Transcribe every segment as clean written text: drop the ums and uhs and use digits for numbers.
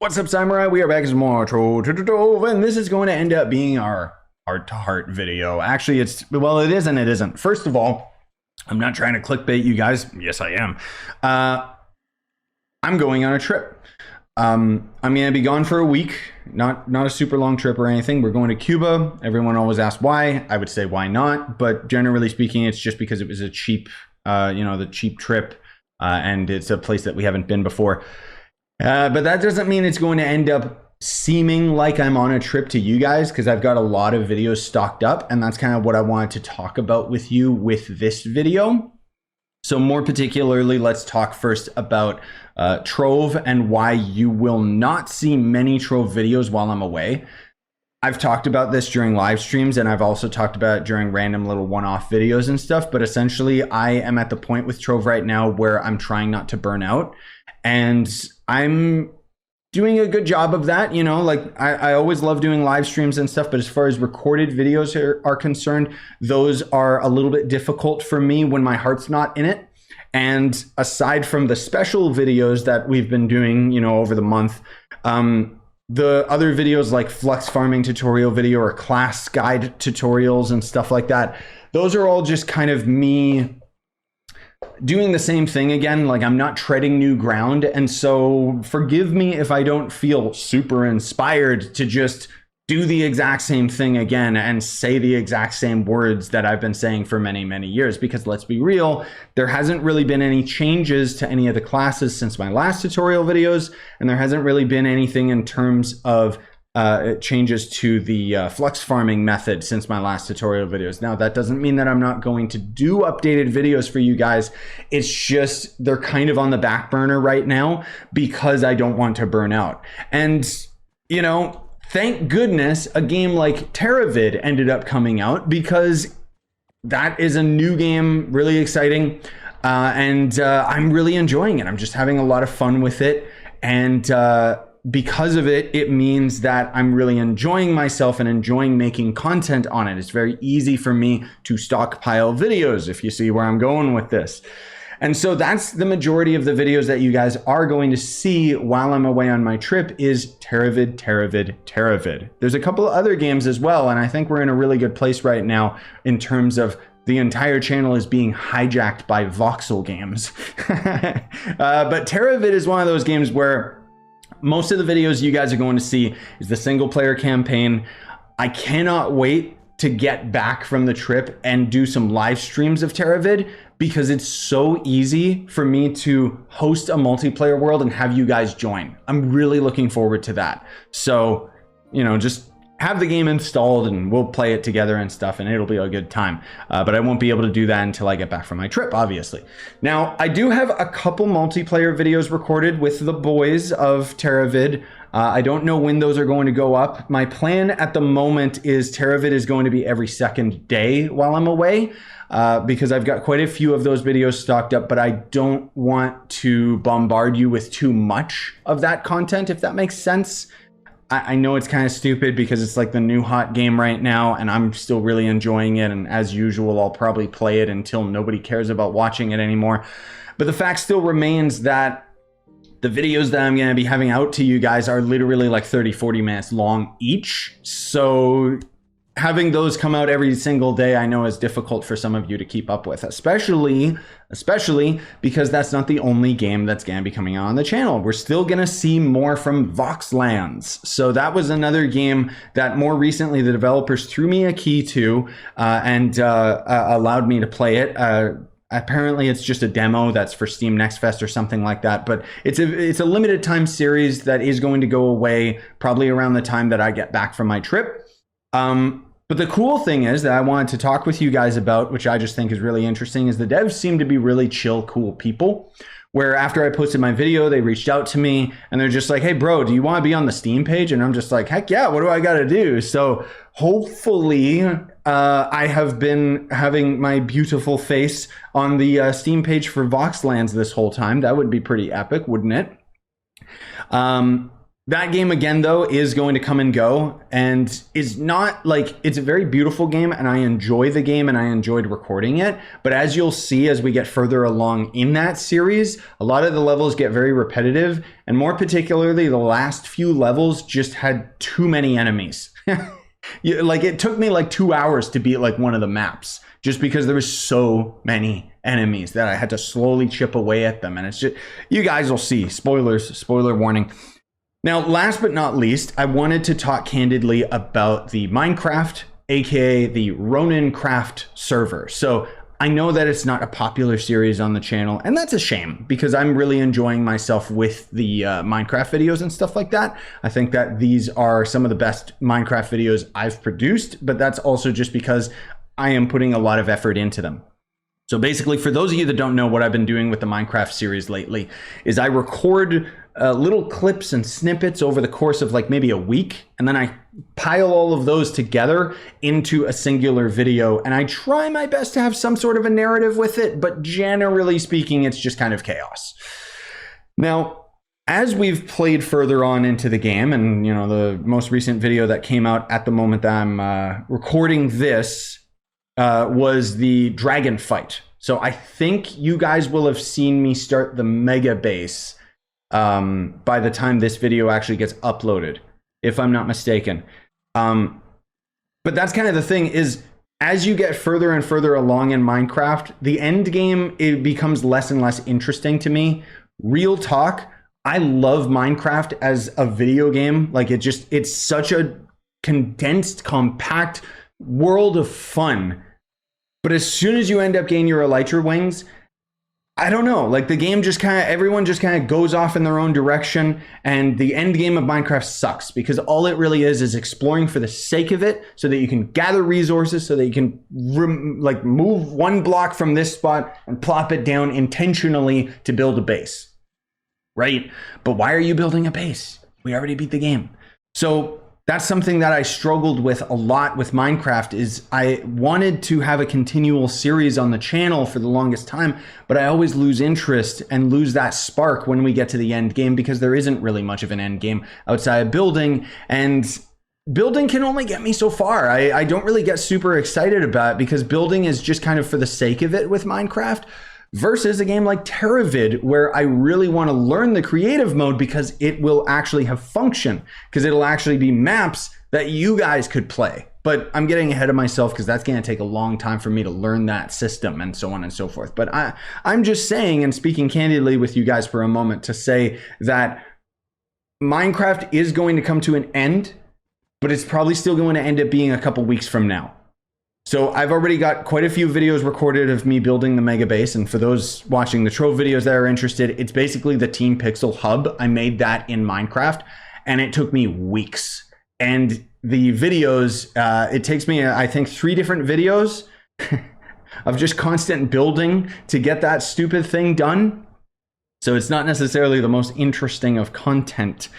What's up, Samurai? We are back as more Trove, and this is going to end up being our heart-to-heart video. Actually, well, it is and it isn't. First of all, I'm not trying to clickbait you guys. Yes, I am. I'm going on a trip. I'm going to be gone for a week. Not a super long trip or anything. We're going to Cuba. Everyone always asks why. I would say why not, but generally speaking, it's just because it was a cheap, the cheap trip, and it's a place that we haven't been before. But that doesn't mean it's going to end up seeming like I'm on a trip to you guys, because I've got a lot of videos stocked up, and that's kind of what I wanted to talk about with you with this video. So more particularly, let's talk first about Trove and why you will not see many Trove videos while I'm away. I've talked about this during live streams, and I've also talked about it during random little one-off videos and stuff, but essentially I am at the point with Trove right now where I'm trying not to burn out. And I'm doing a good job of that, like I always love doing live streams and stuff, but as far as recorded videos are concerned, those are a little bit difficult for me when my heart's not in it. And aside from the special videos that we've been doing, over the month, the other videos like flux farming tutorial video or class guide tutorials and stuff like that, those are all just kind of me doing the same thing again. Like, I'm not treading new ground, and so forgive me if I don't feel super inspired to just do the exact same thing again and say the exact same words that I've been saying for many years, because let's be real, there hasn't really been any changes to any of the classes since my last tutorial videos, and there hasn't really been anything in terms of changes to the flux farming method since my last tutorial videos. Now, that doesn't mean that I'm not going to do updated videos for you guys. It's just they're kind of on the back burner right now because I don't want to burn out. And, thank goodness a game like Trove ended up coming out, because that is a new game, really exciting. And I'm really enjoying it. I'm just having a lot of fun with it. And because of it, it means that I'm really enjoying myself and enjoying making content on it. It's very easy for me to stockpile videos, if you see where I'm going with this. And so that's the majority of the videos that you guys are going to see while I'm away on my trip is Trove. There's a couple of other games as well, and I think we're in a really good place right now in terms of the entire channel is being hijacked by voxel games. But Trove is one of those games where most of the videos you guys are going to see is the single player campaign. I cannot wait to get back from the trip and do some live streams of Trove, because it's so easy for me to host a multiplayer world and have you guys join. I'm really looking forward to that. So, just have the game installed and we'll play it together and stuff, and it'll be a good time. But I won't be able to do that until I get back from my trip, obviously. Now, I do have a couple multiplayer videos recorded with the boys of Trove. I don't know when those are going to go up. My plan at the moment is Trove is going to be every second day while I'm away, because I've got quite a few of those videos stocked up, but I don't want to bombard you with too much of that content, if that makes sense. I know it's kind of stupid because it's like the new hot game right now, and I'm still really enjoying it, and as usual, I'll probably play it until nobody cares about watching it anymore. But the fact still remains that the videos that I'm going to be having out to you guys are literally like 30-40 minutes long each. So having those come out every single day, I know is difficult for some of you to keep up with, especially because that's not the only game that's going to be coming out on the channel. We're still going to see more from Voxlands. So that was another game that more recently the developers threw me a key to and allowed me to play it. Apparently it's just a demo that's for Steam Next Fest or something like that, but it's a limited time series that is going to go away probably around the time that I get back from my trip. But the cool thing is that I wanted to talk with you guys about, which I just think is really interesting, is the devs seem to be really chill, cool people, where after I posted my video, they reached out to me and they're just like, hey bro, do you want to be on the Steam page? And I'm just like, heck yeah, what do I got to do? So hopefully I have been having my beautiful face on the Steam page for Voxlands this whole time. That would be pretty epic, wouldn't it? That game again, though, is going to come and go, and is not like, it's a very beautiful game, and I enjoy the game, and I enjoyed recording it. But as you'll see, as we get further along in that series, a lot of the levels get very repetitive, and more particularly, the last few levels just had too many enemies. Like, it took me like 2 hours to beat like one of the maps, just because there was so many enemies that I had to slowly chip away at them. And it's just, you guys will see. Spoilers, spoiler warning. Now, last but not least, I wanted to talk candidly about the Minecraft, aka the Ronin Craft server. So I know that it's not a popular series on the channel, and that's a shame, because I'm really enjoying myself with the Minecraft videos and stuff like that. I think that these are some of the best Minecraft videos I've produced, but that's also just because I am putting a lot of effort into them. So basically, for those of you that don't know, what I've been doing with the Minecraft series lately is I record little clips and snippets over the course of like maybe a week, and then I pile all of those together into a singular video, and I try my best to have some sort of a narrative with it, but generally speaking, it's just kind of chaos. Now, as we've played further on into the game, and you know, the most recent video that came out at the moment that I'm recording this was the dragon fight. So I think you guys will have seen me start the mega base by the time this video actually gets uploaded, if I'm not mistaken. But that's kind of the thing, is as you get further and further along in Minecraft, the end game, it becomes less and less interesting to me. Real talk, I love Minecraft as a video game. Like, it's such a condensed, compact world of fun. But as soon as you end up getting your elytra wings, I don't know, like the game just kind of, everyone just kind of goes off in their own direction, and the end game of Minecraft sucks, because all it really is exploring for the sake of it, so that you can gather resources, so that you can like move one block from this spot and plop it down intentionally to build a base, right? But why are you building a base? We already beat the game. So that's something that I struggled with a lot with Minecraft, is I wanted to have a continual series on the channel for the longest time, but I always lose interest and lose that spark when we get to the end game, because there isn't really much of an end game outside of building, and building can only get me so far. I don't really get super excited about it, because building is just kind of for the sake of it with Minecraft. Versus a game like Trove, where I really want to learn the creative mode, because it will actually have function, because it'll actually be maps that you guys could play. But I'm getting ahead of myself, because that's going to take a long time for me to learn that system and so on and so forth. But I'm just saying, and speaking candidly with you guys for a moment, to say that Minecraft is going to come to an end, but it's probably still going to end up being a couple weeks from now. So I've already got quite a few videos recorded of me building the mega base, and for those watching the Trove videos that are interested, it's basically the Team Pixel hub. I made that in Minecraft, and it took me weeks. And the videos, it takes me, I think, 3 different videos of just constant building to get that stupid thing done. So it's not necessarily the most interesting of content.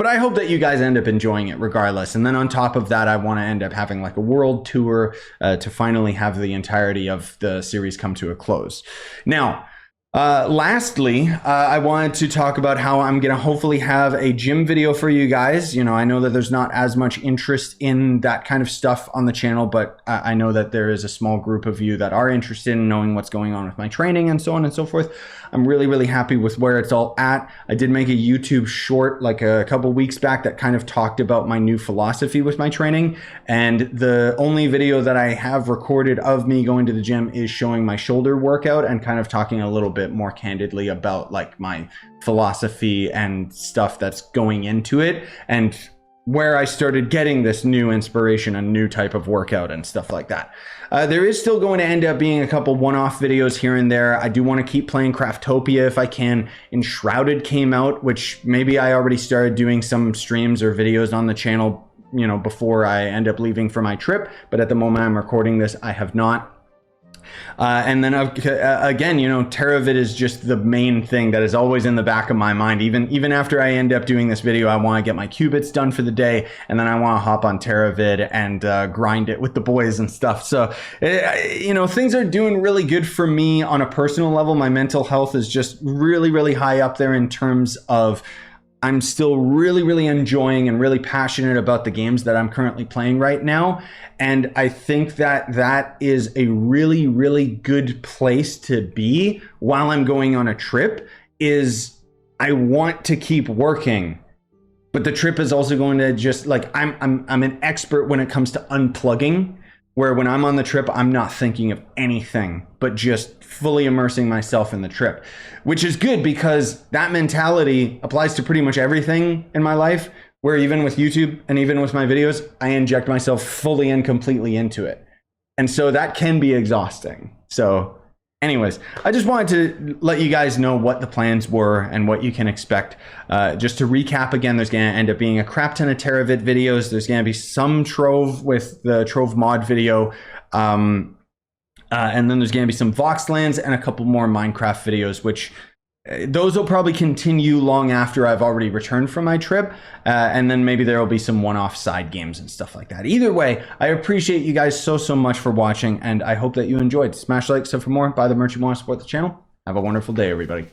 But I hope that you guys end up enjoying it regardless. And then on top of that, I want to end up having like a world tour to finally have the entirety of the series come to a close. Now, lastly, I wanted to talk about how I'm going to hopefully have a gym video for you guys. You know, I know that there's not as much interest in that kind of stuff on the channel, but I know that there is a small group of you that are interested in knowing what's going on with my training and so on and so forth. I'm really, really happy with where it's all at. I did make a YouTube short like a couple weeks back that kind of talked about my new philosophy with my training. And the only video that I have recorded of me going to the gym is showing my shoulder workout and kind of talking a little bit more candidly about like my philosophy and stuff that's going into it, and where I started getting this new inspiration, a new type of workout and stuff like that. There is still going to end up being a couple one-off videos here and there. I do want to keep playing Craftopia if I can. Enshrouded came out, which maybe I already started doing some streams or videos on the channel, you know, before I end up leaving for my trip. But at the moment I'm recording this, I have not. And then again, you know, Teravid is just the main thing that is always in the back of my mind. Even after I end up doing this video, I want to get my qubits done for the day, and then I want to hop on Teravid and grind it with the boys and stuff. So, you know, things are doing really good for me on a personal level. My mental health is just really, really high up there in terms of I'm still really, really enjoying and really passionate about the games that I'm currently playing right now. And I think that that is a really, really good place to be while I'm going on a trip. Is I want to keep working, but the trip is also going to just like, I'm an expert when it comes to unplugging, where when I'm on the trip, I'm not thinking of anything but just fully immersing myself in the trip, which is good because that mentality applies to pretty much everything in my life, where even with YouTube and even with my videos, I inject myself fully and completely into it. And so that can be exhausting. So anyways, I just wanted to let you guys know what the plans were and what you can expect. Just to recap again, there's going to end up being a crap ton of Teravid videos. There's going to be some Trove with the Trove mod video. And then there's going to be some Voxlands and a couple more Minecraft videos, which those will probably continue long after I've already returned from my trip. And then maybe there will be some one-off side games and stuff like that. Either way, I appreciate you guys so much for watching, and I hope that you enjoyed. Smash like, sub for more, buy the merch you want to support the channel. Have a wonderful day, everybody.